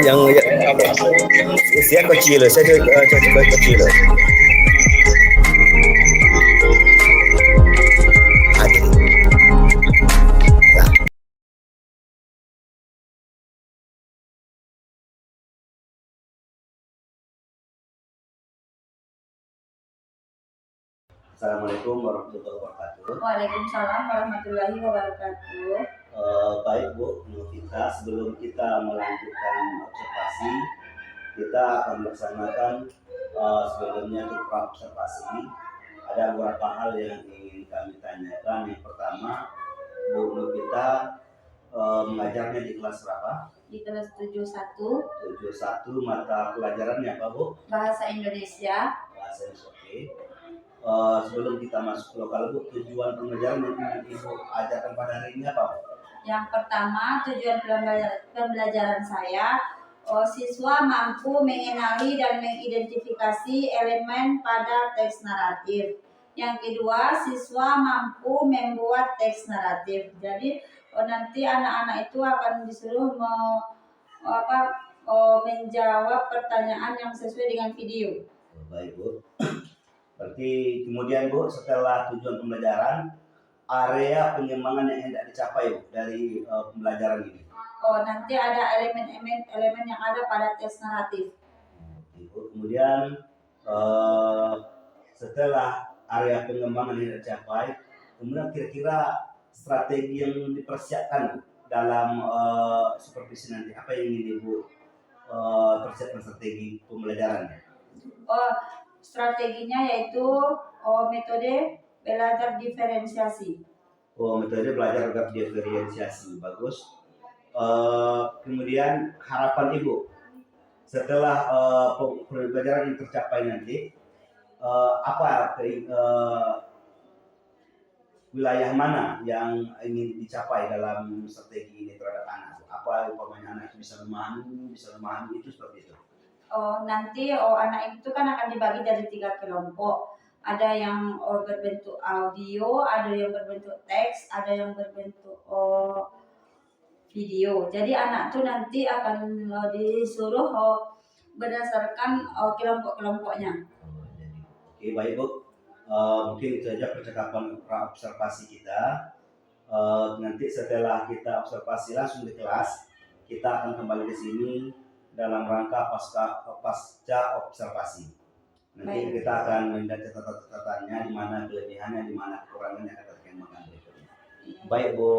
Jadi apa kan? Yang usia kecil, saya coba kecil. Assalamualaikum warahmatullahi wabarakatuh. Waalaikumsalam warahmatullahi wabarakatuh. Baik Bu, kita sebelum kita melanjutkan observasi, kita akan melaksanakan sebelumnya untuk observasi. Ada beberapa hal yang ingin kami tanyakan. Yang pertama, Bu Nur kita mengajarnya di kelas berapa? Di kelas 71. 71, mata pelajarannya apa Bu? Bahasa Indonesia. Bahasa Indonesia, oke. Sebelum kita masuk ke lokal Bu, tujuan pembelajaran yang ingin Ibu ajarkan pada hari ini apa Bu? Yang pertama, tujuan pembelajaran saya, siswa mampu mengenali dan mengidentifikasi elemen pada teks naratif. Yang kedua, siswa mampu membuat teks naratif. Jadi nanti anak-anak itu akan disuruh menjawab pertanyaan yang sesuai dengan video. Baik Bu. Berarti kemudian Bu, setelah tujuan pembelajaran, area pengembangan yang hendak dicapai Bu, dari pembelajaran ini. Nanti ada elemen yang ada pada teks naratif. Bu. Kemudian setelah area pengembangan yang dicapai, kemudian kira-kira strategi yang dipersiapkan dalam supervisi nanti, apa yang ingin Ibu persiapkan strategi pembelajarannya? Strateginya yaitu metode belajar diferensiasi. Metode belajar diferensiasi, bagus. Kemudian harapan Ibu setelah pembelajaran yang tercapai nanti, apa wilayah mana yang ingin dicapai dalam strategi ini terhadap anak? Apa umpamanya anak bisa memahami itu seperti itu? Nanti anak itu kan akan dibagi dari 3 kelompok. Ada yang berbentuk audio, ada yang berbentuk teks, ada yang berbentuk video. Jadi anak itu nanti akan disuruh berdasarkan kelompok-kelompoknya. Oke, baik Bu. Mungkin itu saja percakapan observasi kita. Nanti setelah kita observasi langsung di kelas, kita akan kembali ke sini dalam rangka pasca observasi. Nanti kita akan mendapat catatannya, di mana kelebihannya, di mana kekurangannya akan dikembangkan berikutnya. Baik Bu,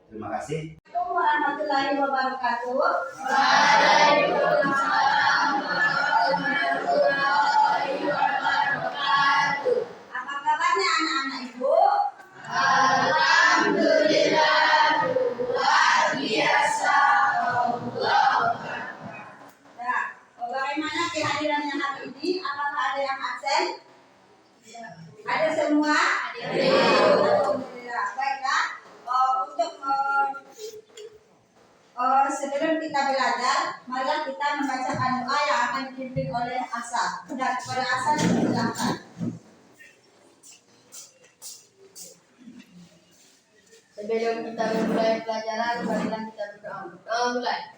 terima kasih. Assalamualaikum warahmatullahi wabarakatuh. Waalaikumsalam warahmatullahi wabarakatuh. Apa kabarnya anak-anak Ibu? Alhamdulillah, luar biasa. Bagaimana kehadirannya hari ini? Apakah ada yang absen? Ada semua? Alhamdulillah. Baiklah. Untuk sebelum kita belajar, marilah kita membacakan doa yang akan dipimpin oleh Asa. Dan kepada Asa dipersilakan. Sebelum kita memulai pelajaran, marilah kita berdoa. Mulai.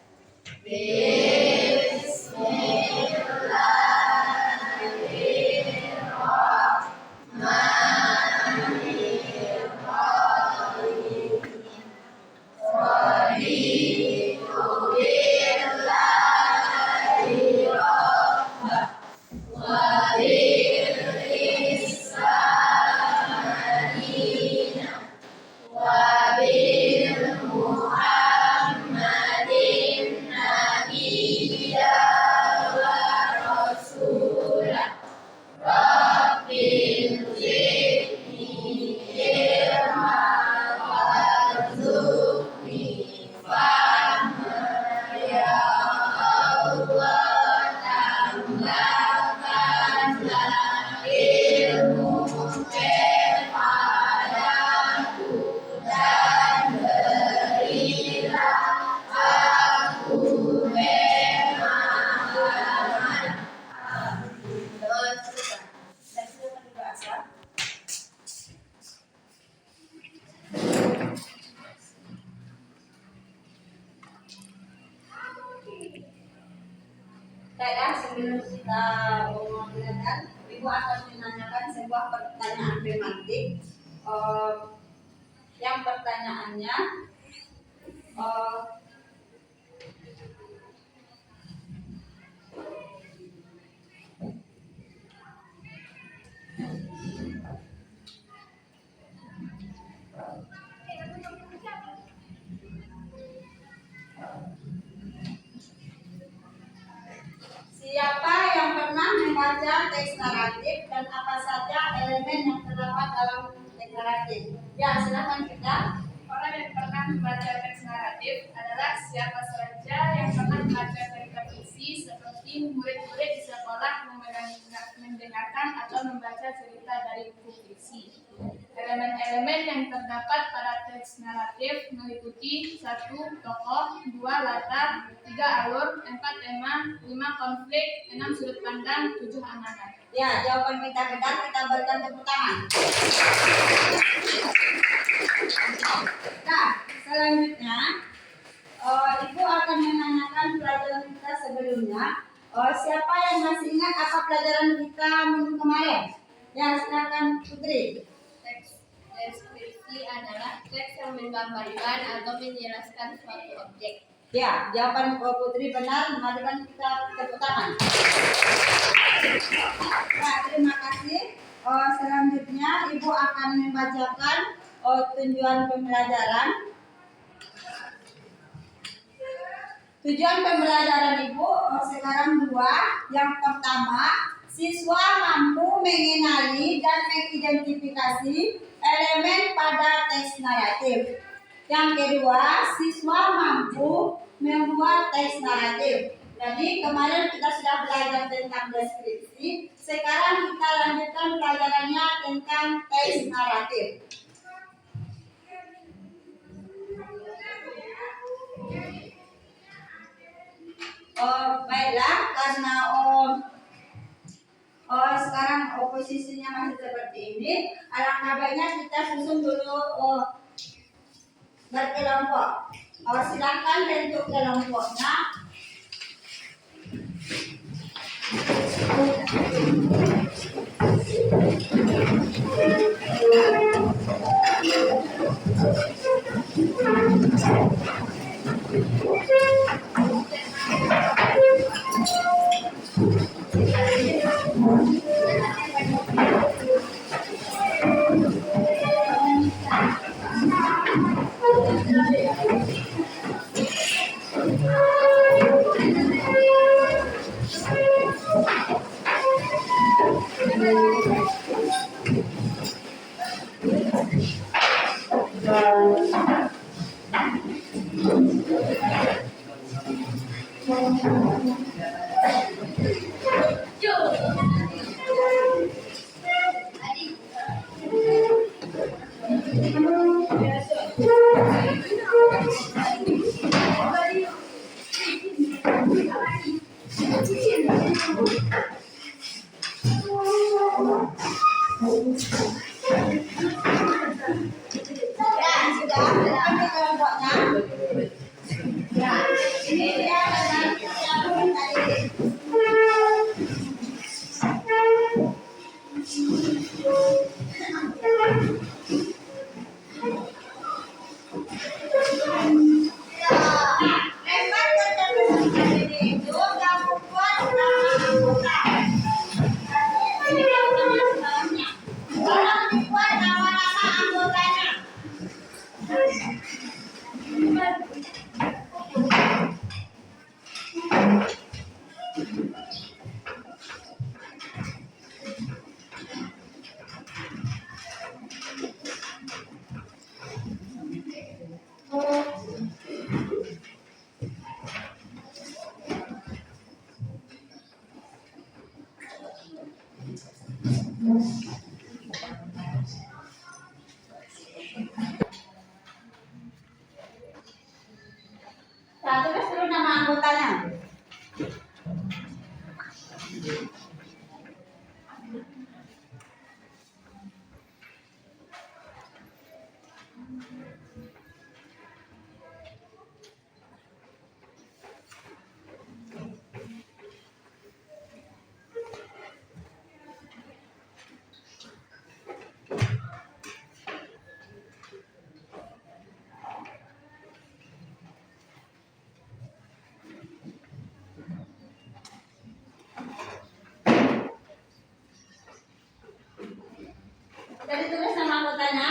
kita belajar, Ibu akan menanyakan sebuah pertanyaan tematik. Yang pertanyaannya siapa yang pernah membaca teks naratif dan apa saja elemen yang terdapat dalam teks naratif? Ya, silakan kita. Orang yang pernah membaca teks naratif adalah siapa saja yang pernah membaca cerita puisi seperti murid-murid di sekolah mendengarkan atau membaca cerita dari buku puisi. Elemen-elemen yang terdapat pada teks naratif meliputi 1. Tokoh, 2. Latar, 3. Alur, 4. Tema, 5. Konflik, 6. Sudut pandang, 7. amanat. Ya, jawaban kita benar, kita berikan tepuk tangan. Nah, selanjutnya Ibu akan menanyakan pelajaran kita sebelumnya. Siapa yang masih ingat apa pelajaran kita minggu kemarin? Ya, silakan Putri. Teks deskripsi adalah teks yang menggambarkan atau menjelaskan suatu objek. Ya, jawaban Putri benar. Marikan kita tepuk tangan. Nah, terima kasih. Selanjutnya Ibu akan membacakan tujuan pembelajaran. Tujuan pembelajaran Ibu sekarang 2. Yang pertama, siswa mampu mengenali dan mengidentifikasi elemen pada teks naratif. Yang kedua, siswa mampu membuat teks naratif. Jadi kemarin kita sudah belajar tentang deskripsi. Sekarang kita lanjutkan pelajarannya tentang teks naratif. Baiklah, karena sekarang oposisinya masih seperti ini, alangkah baiknya kita susun dulu berkelompok. Silakan bentuk kelompoknya. Sudah ditulis nama anggotanya?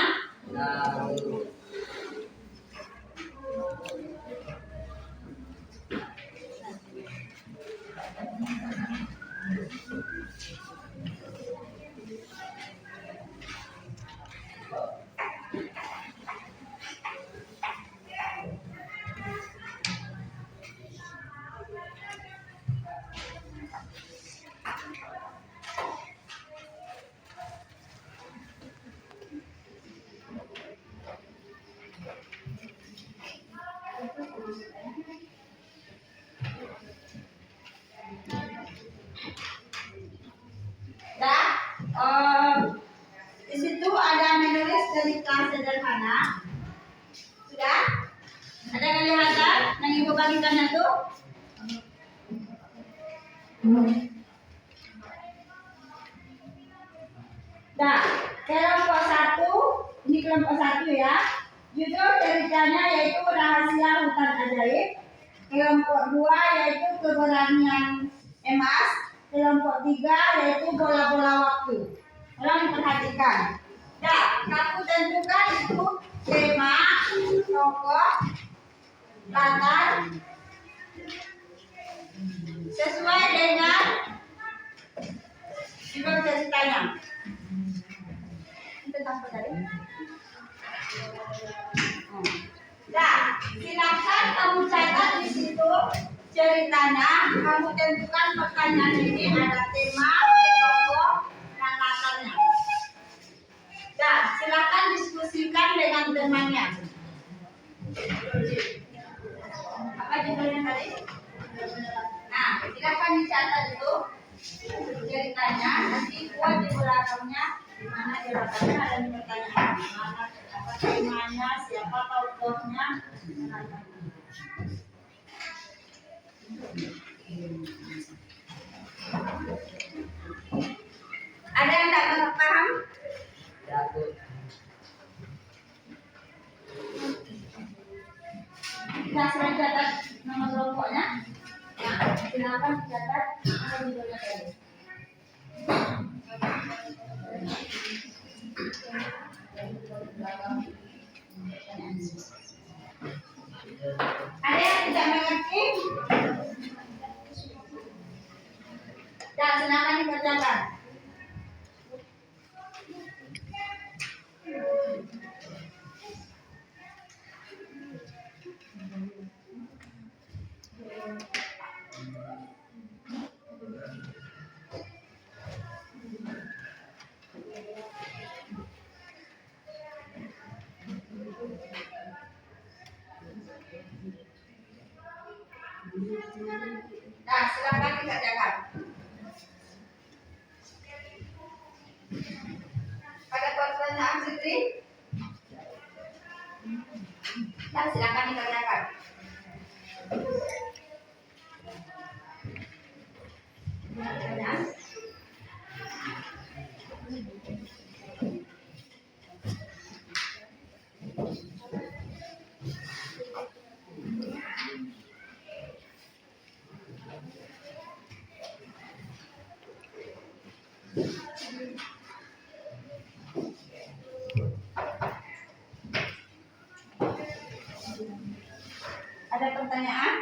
Di situ ada menulis cerita sederhana. Sudah? Ada kelihatan yang ibu bagikannya tuh? Nah, kelompok satu, ini kelompok satu ya. Judul ceritanya yaitu Rahasia Hutan Ajaib. Kelompok dua yaitu Keberanian Emas. Kelompok tiga yaitu Bola-bola Waktu. Tolong perhatikan. Nah, aku tentukan itu tema, tokoh, latar, sesuai dengan judul ceritanya. Tentang apa tadi? Nah, silakan kamu catat di situ ceritanya. Kamu tentukan pertanyaan ini ada tema, tokoh, dan latarnya. Nah, silakan diskusikan dengan temannya. Apa judulnya tadi? Nah, silakan dicatat itu ceritanya. Nanti buat di belakangnya di mana di belakangnya ada pertanyaan. Mana apa temanya, siapa tokohnya. Ada yang tidak paham? Kita selain catat nama kelompoknya. Nah, silakan catat apa judulnya tadi. Ada yang tidak mengerti? Dan silakan dikerjakan. Nah, silakan dikerjakan. Ada pertanyaan Sitri? Nah, silakan dikerjakan. Pertanyaan? Ada pertanyaan?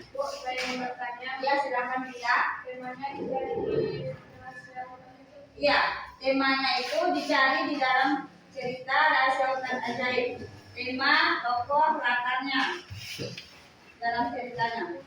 Bu, saya ingin bertanya. Ya, silakan Tia. Temanya dicari di rahasia hutan itu. Iya, temanya itu dicari di dalam cerita Rahasia Hutan Ajaib. Tema, tokoh, latarnya dalam ceritanya.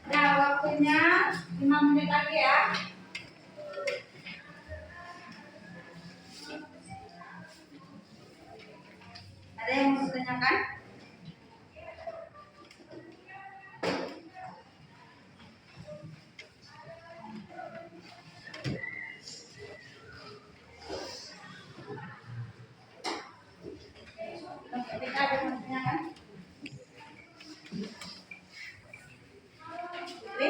Nah, waktunya 5 menit lagi ya. Ada yang mau ditanyakan? Ketika ada yang mau ditanyakan? Putri?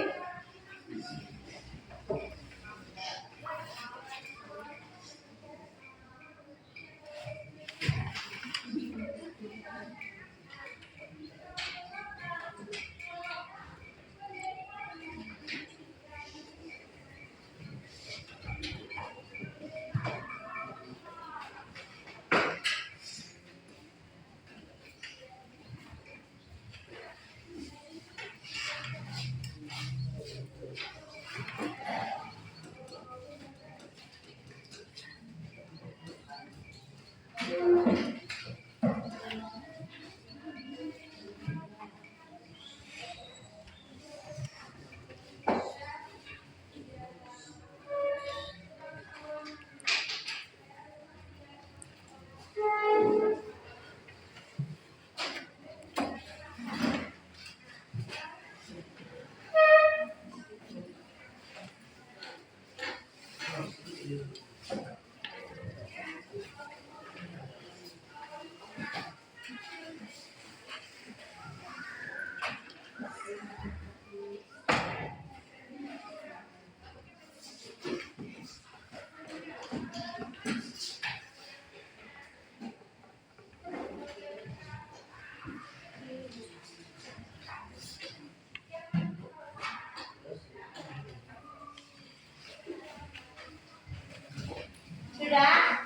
Sudah?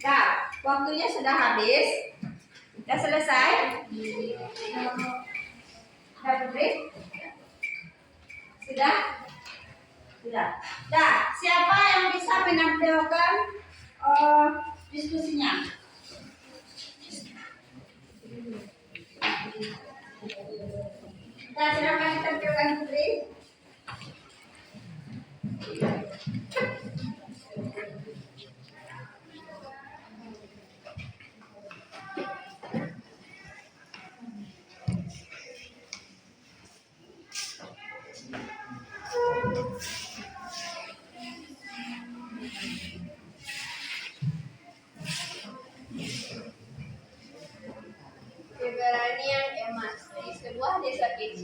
Nah, waktunya sudah habis. Sudah selesai? Sudah, Putri? Sudah? Sudah. Nah, siapa yang bisa menampilkan diskusinya? Nah, silakan ditampilkan, Putri.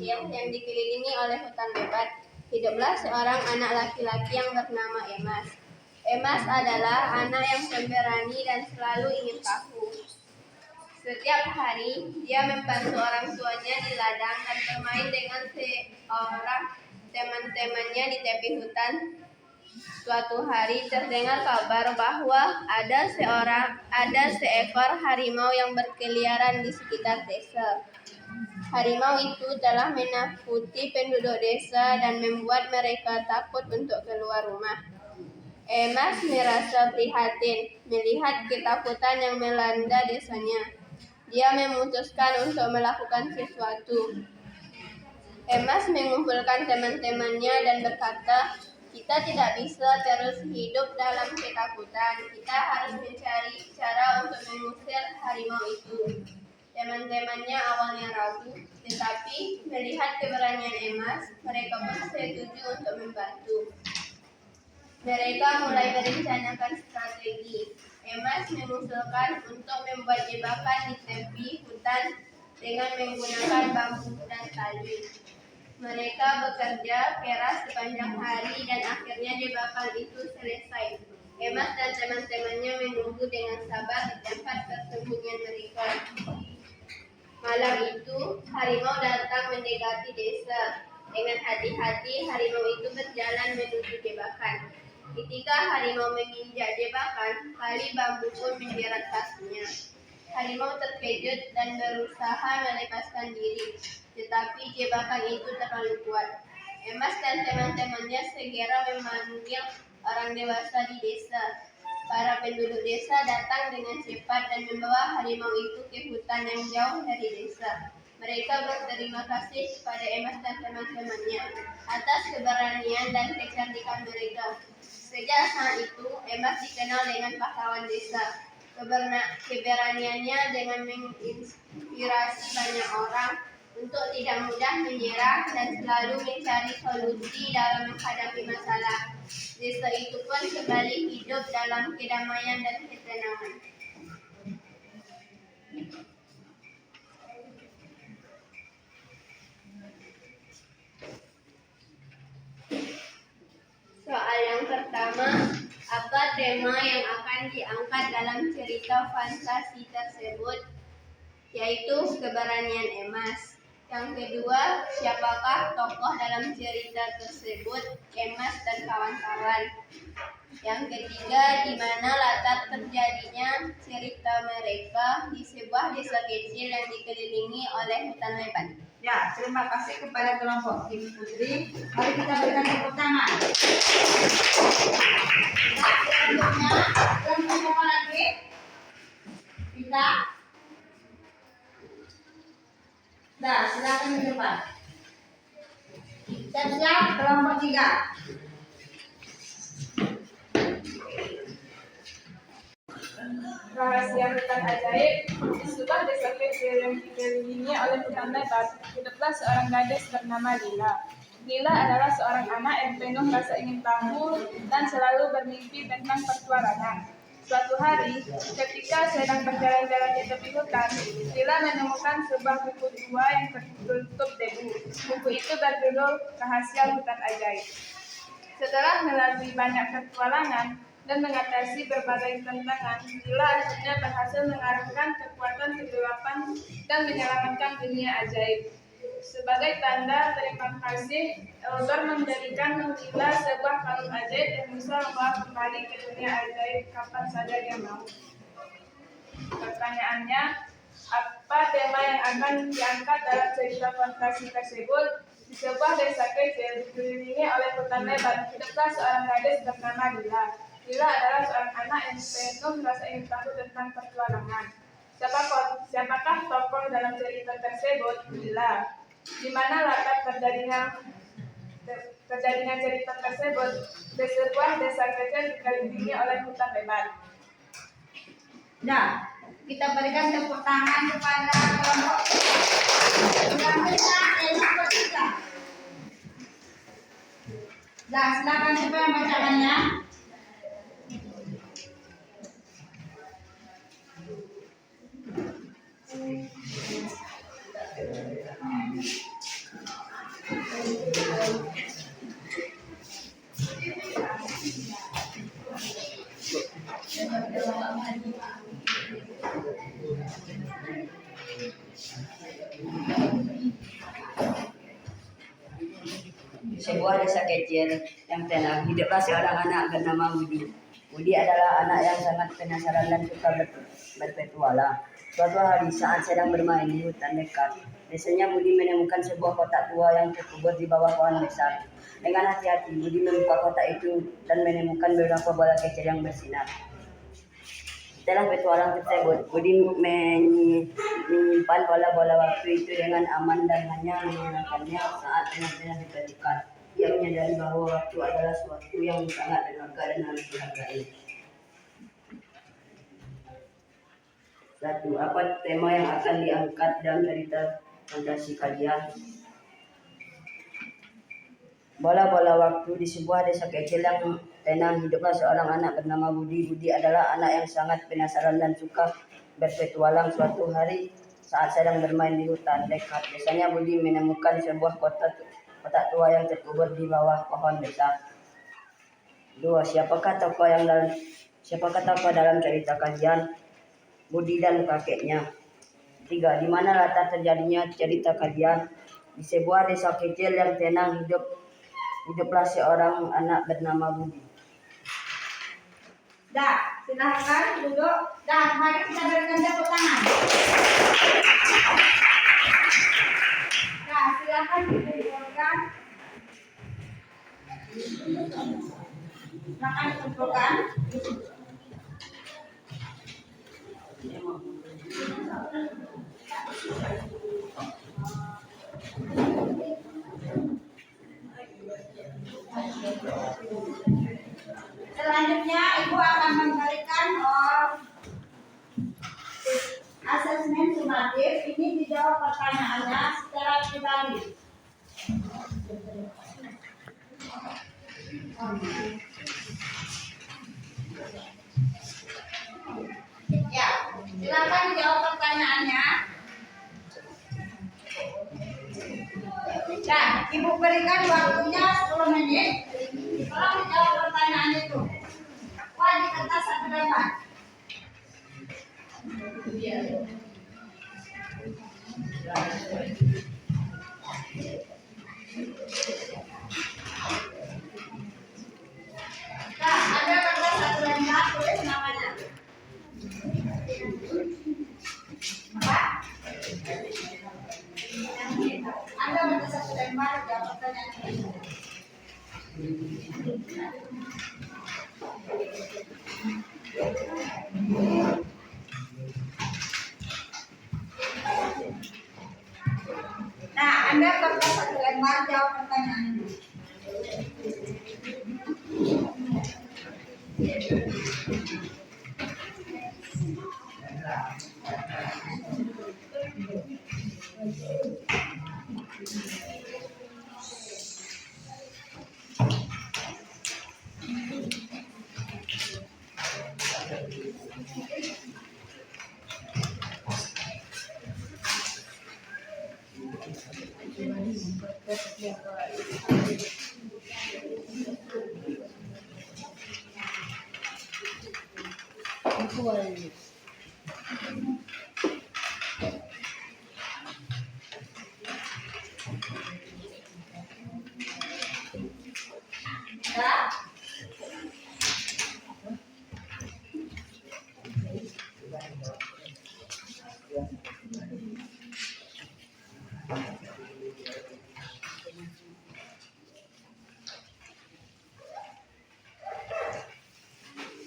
terpencil yang dikelilingi oleh hutan lebat, hiduplah seorang anak laki-laki yang bernama Emas. Emas adalah anak yang pemberani dan selalu ingin tahu. Setiap hari, dia membantu orang tuanya di ladang dan bermain dengan seorang teman-temannya di tepi hutan. Suatu hari terdengar kabar bahwa ada seekor harimau yang berkeliaran di sekitar desa. Harimau itu telah menakuti penduduk desa dan membuat mereka takut untuk keluar rumah. Emas merasa prihatin melihat ketakutan yang melanda desanya. Dia memutuskan untuk melakukan sesuatu. Emas mengumpulkan teman-temannya dan berkata, "Kita tidak bisa terus hidup dalam ketakutan. Kita harus mencari cara untuk mengusir harimau itu." Teman-temannya awalnya ragu, tetapi melihat keberanian Emas, mereka pun setuju untuk membantu. Mereka mulai merencanakan strategi. Emas mengusulkan untuk membuat jebakan di tepi hutan dengan menggunakan bambu dan tali. Mereka bekerja keras sepanjang hari dan akhirnya jebakan itu selesai. Emas dan teman-temannya menunggu dengan sabar di tempat persembunyian mereka. Malam itu, harimau datang mendekati desa. Dengan hati-hati, harimau itu berjalan menuju jebakan. Ketika harimau menginjak jebakan, tali bambu pun menjerat kakinya. Harimau terkejut dan berusaha melepaskan diri, tetapi jebakan itu terlalu kuat. Emas dan teman-temannya segera memanggil orang dewasa di desa. Para penduduk desa datang dengan cepat dan membawa harimau itu ke hutan yang jauh dari desa. Mereka berterima kasih kepada Emas dan teman-temannya atas keberanian dan kecerdikan mereka. Sejak saat itu, Emas dikenal dengan pahlawan desa. Keberaniannya dengan menginspirasi banyak orang untuk tidak mudah menyerah dan selalu mencari solusi dalam menghadapi masalah. Desa itu pun kembali hidup dalam kedamaian dan ketenangan. Soal yang pertama, apa tema yang akan diangkat dalam cerita fantasi tersebut? Yaitu keberanian Emas. Yang kedua, siapakah tokoh dalam cerita tersebut? Emas dan kawan-kawan. Yang ketiga, di mana latar terjadinya cerita mereka di sebuah desa kecil yang dikelilingi oleh hutan lebat. Ya, terima kasih kepada kelompok tim Putri. Mari kita berikan tepuk tangan. Nah, selanjutnya, kelompok apa lagi? Kita. Nah, silakan ke depan. Siap-siap, kelompok 3. Rahasia hutan ajaib. Di sebuah desa kecil yang dikelilingi oleh hutan lebat, hiduplah seorang gadis bernama Lila. Lila adalah seorang anak yang penuh rasa ingin tahu dan selalu bermimpi tentang petualangan. Suatu hari, ketika sedang berjalan-jalan di tepi hutan, Lila menemukan sebuah buku tua yang tertutup debu. Buku itu berjudul Rahasia Hutan Ajaib. Setelah melalui banyak petualangan dan mengatasi berbagai tantangan, Lila akhirnya berhasil mengarahkan kekuatan kegelapan dan menyelamatkan dunia ajaib. Sebagai tanda terima kasih, Eldor memberikan Lila sebuah kalung ajaib yang bisa membawa kembali ke dunia ajaib kapan saja dia mau. Pertanyaannya, apa tema yang akan diangkat dalam cerita fantasi tersebut? Di sebuah desa kecil dikelilingi oleh hutan lebat, hiduplah seorang gadis bernama Lila. Lila adalah seorang anak yang penuh rasa ingin tahu tentang petualangan. Siapakah tokoh dalam cerita tersebut? Lila. Di mana latar terjadinya cerita tersebut? Di sebuah desa kecil dikelilingi oleh hutan lebat. Nah, kita berikan tepuk tangan kepada kelompok yang bisa kelompok 3. Nah, silakan siapa yang bacakannya? Sebuah desa kecil yang tenang, hiduplah seorang anak bernama Budi. Budi adalah anak yang sangat penasaran dan suka berpetualang. Suatu hari saat sedang bermain di hutan dekat, desanya Budi menemukan sebuah kotak tua yang terkubur di bawah pohon besar. Dengan hati-hati, Budi membuka kotak itu dan menemukan beberapa bola kecil yang bersinar. Setelah petualang tersebut, Budi menyimpan bola-bola waktu itu dengan aman dan hanya menggunakannya saat benar-benar diperlukan. Ia menyadari bahwa waktu adalah sesuatu yang sangat berharga dan harus dihargai. Satu, apa tema yang akan diangkat dalam cerita fantasi kalian? Bola-bola waktu. Di sebuah desa kecil yang tenang, hiduplah seorang anak bernama Budi. Budi adalah anak yang sangat penasaran dan suka berpetualang. Suatu hari saat sedang bermain di hutan dekat desanya, Budi menemukan sebuah kotak tua yang terkubur di bawah pohon besar. 2. Siapakah tokoh dalam cerita kalian? Budi dan kakeknya. 3. Di mana latar terjadinya cerita kalian? Di sebuah desa kecil yang tenang, hiduplah seorang anak bernama Budi. Dah, silahkan duduk. Dah, mari kita berikan tepuk tangan. Dah, silahkan dikumpulkan. Silakan dikumpulkan. Selanjutnya Ibu akan memberikan asesmen sumatif. Ini dijawab pertanyaannya secara pribadi. Ya, silakan dijawab pertanyaannya. Nah, Ibu berikan waktunya 10 menit. Tolong dijawab pertanyaan itu. Wah, di kertas 1 lembar. Nah, ada kertas 1 lembar, tulis namanya. Apa? Ada kertas 1 lembar, jawab pertanyaan ini. Nah, Anda kertas 1 lembar, jawab pertanyaan ini.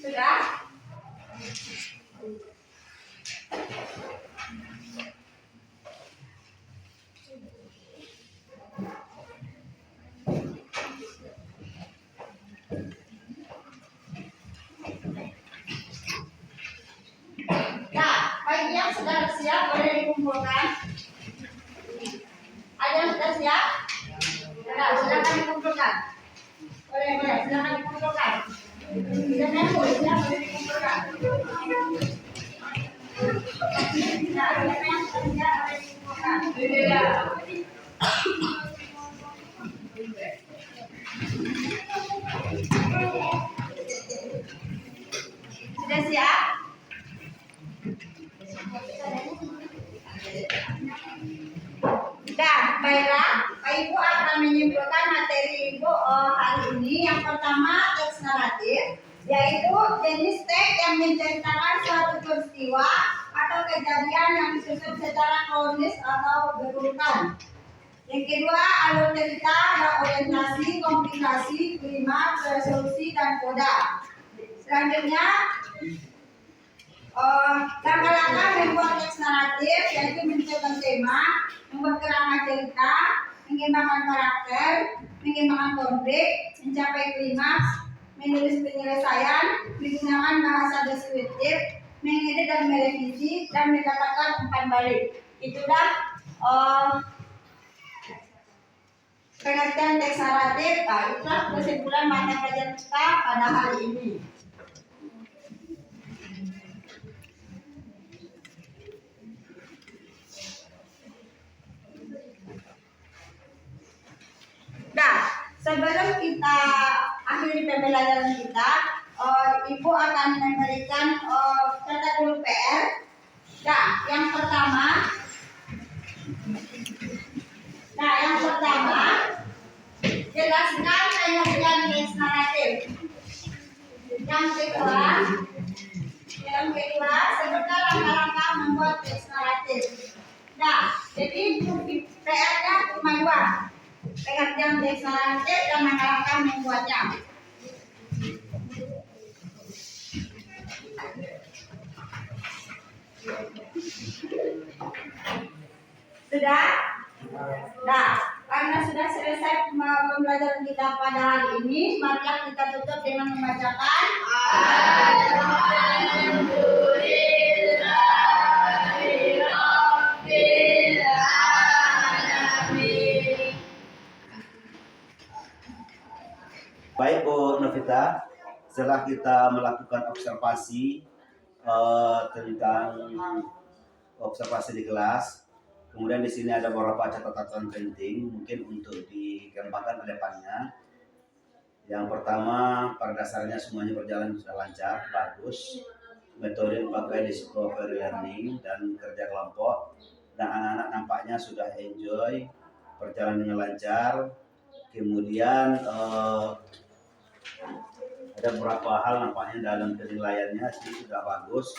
Sudah? Nah, bagi yang sudah siap boleh dikumpulkan. Ada yang sudah siap? Nah, silakan dikumpulkan. Boleh, silakan dikumpulkan. Sudah nempel, siap boleh dikumpulkan. Nah, siapa yang sudah siap boleh dikumpulkan. Sudah Sudah siap? Dah, baiklah. Pak Ibu akan menyimpulkan materi Ibu hari ini. Yang pertama, teks naratif, yaitu jenis teks yang menceritakan suatu peristiwa atau kejadian yang disusun secara kronis atau berurutan. Yang kedua, alur cerita dan orientasi, komplikasi, klimaks, resolusi, dan koda. Selanjutnya, langkah-langkah membuat teks naratif, yaitu menentukan tema, membuat kerangka cerita, mengembangkan karakter, mengembangkan konflik, mencapai klimaks, menulis penyelesaian, menggunakan bahasa deskriptif, mengedit dan merevisi, dan mendapatkan umpan balik. Itulah pengertian teks naratif. Nah, itulah kesimpulan mata pelajaran kita pada hari ini. Nah, sebelum kita akhiri pembelajaran kita, Ibu akan memberikan tata dulu PR. Nah, yang pertama, jelaskan pengertian teks naratif. Yang kedua, sebutkan langkah-langkah membuat teks naratif. Nah, jadi PR-nya cuma dua. Pengertian teks naratif dan langkah-langkah membuatnya. Sudah? Nah, karena sudah selesai pembelajaran kita pada hari ini, marilah kita tutup dengan membacakan Baik Bu Novita, setelah kita melakukan observasi tentang observasi di kelas, kemudian di sini ada beberapa catatan penting mungkin untuk dikembangkan ke depannya. Yang pertama, pada dasarnya semuanya berjalan sudah lancar, bagus. Metode dipakai di discovery learning dan kerja kelompok, dan anak-anak nampaknya sudah enjoy, berjalan dengan lancar. Kemudian ada beberapa hal nampaknya dalam penilaiannya sih sudah bagus.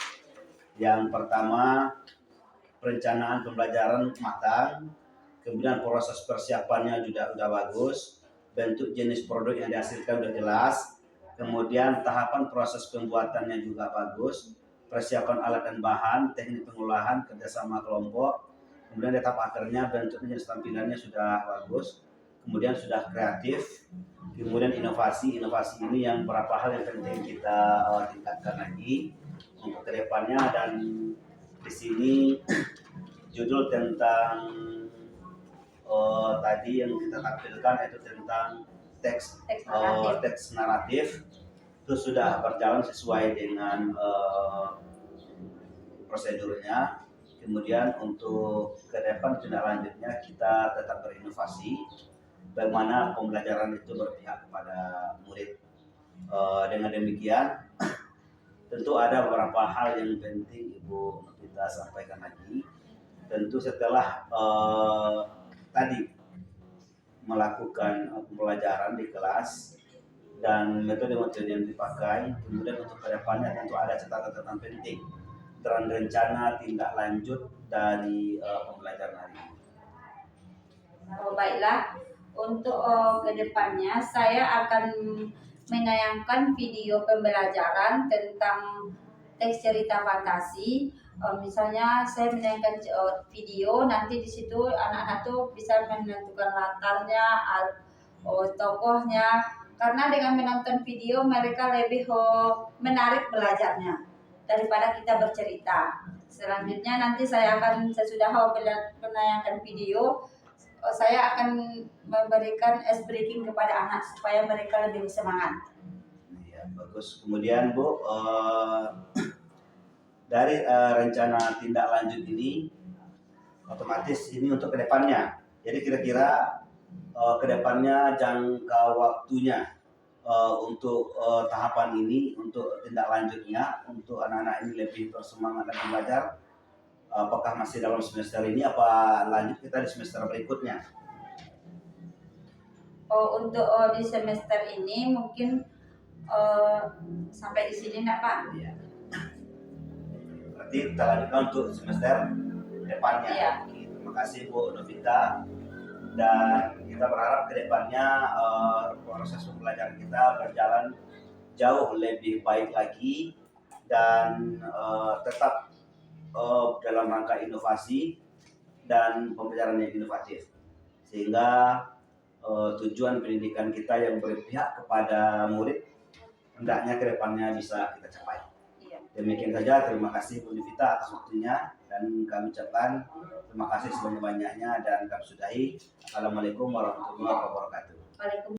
Yang pertama, perencanaan pembelajaran matang, kemudian proses persiapannya juga sudah bagus, bentuk jenis produk yang dihasilkan sudah jelas, kemudian tahapan proses pembuatannya juga bagus, persiapan alat dan bahan, teknik pengolahan, kerjasama kelompok, kemudian di tahap akhirnya bentuknya jenis tampilannya sudah bagus, kemudian sudah kreatif, kemudian inovasi ini yang beberapa hal yang penting kita tingkatkan lagi untuk kedepannya. Dan di sini judul tentang tadi yang kita tampilkan itu tentang teks naratif itu sudah berjalan sesuai dengan prosedurnya. Kemudian untuk ke depan tindak lanjutnya kita tetap berinovasi bagaimana pembelajaran itu berpihak kepada murid. Dengan demikian tentu ada beberapa hal yang penting Ibu kita sampaikan lagi. Tentu setelah tadi melakukan pembelajaran di kelas dan metode-metode yang dipakai, kemudian untuk kedepannya tentu ada catatan penting dan rencana tindak lanjut dari pembelajaran hari ini. Baiklah, untuk kedepannya saya akan menayangkan video pembelajaran tentang teks cerita fantasi. Misalnya saya menayangkan video, nanti di situ anak-anak tuh bisa menentukan latarnya, tokohnya. Karena dengan menonton video mereka lebih menarik belajarnya daripada kita bercerita. Selanjutnya nanti saya akan sesudah menayangkan video, saya akan memberikan ice breaking kepada anak supaya mereka lebih semangat. Ya, bagus. Kemudian Bu, dari rencana tindak lanjut ini, otomatis ini untuk kedepannya. Jadi kira-kira kedepannya jangka waktunya untuk tahapan ini, untuk tindak lanjutnya, untuk anak-anak ini lebih bersemangat dalam belajar. Apakah masih dalam semester ini, apa lanjut kita di semester berikutnya? Untuk di semester ini mungkin sampai di sini enggak Pak? Iya. Berarti kita lanjutkan untuk semester depannya. Iya. Terima kasih Bu Novita, dan kita berharap ke depannya proses pembelajaran kita berjalan jauh lebih baik lagi dan tetap dalam rangka inovasi dan pembelajaran yang inovatif, sehingga tujuan pendidikan kita yang berpihak kepada murid hendaknya ke depannya bisa kita capai. Iya. Demikian saja, terima kasih Bu Nivita atas waktunya, dan kami ucapkan terima kasih sebanyak-banyaknya dan kami sudahi. Assalamualaikum warahmatullahi wabarakatuh. Waalaikumsalam.